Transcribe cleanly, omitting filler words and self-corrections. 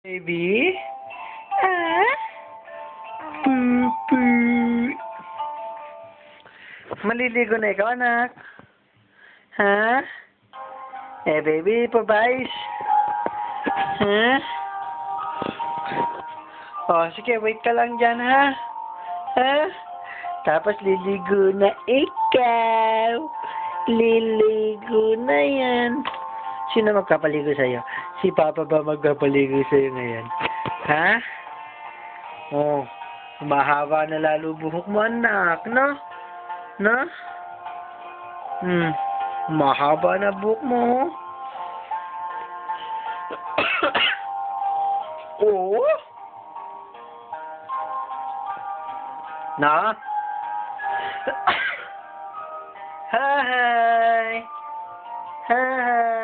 Baby? Ah? Poo-poo. Maliligo na ikaw, anak? Ha? Eh, baby, pabais. Ha? Oh, sige, wait ka lang dyan, ha? Ha? Tapos liligo na ikaw. Liligo na yan. Sino magpapaligo sa'yo? Si Papa ba magpapaligo sa'yo ngayon? Ha? Oh, mahaba na lalo buhok mo, anak, no? No? Mahaba na buhok mo. Oh? Na? Hi! Hi!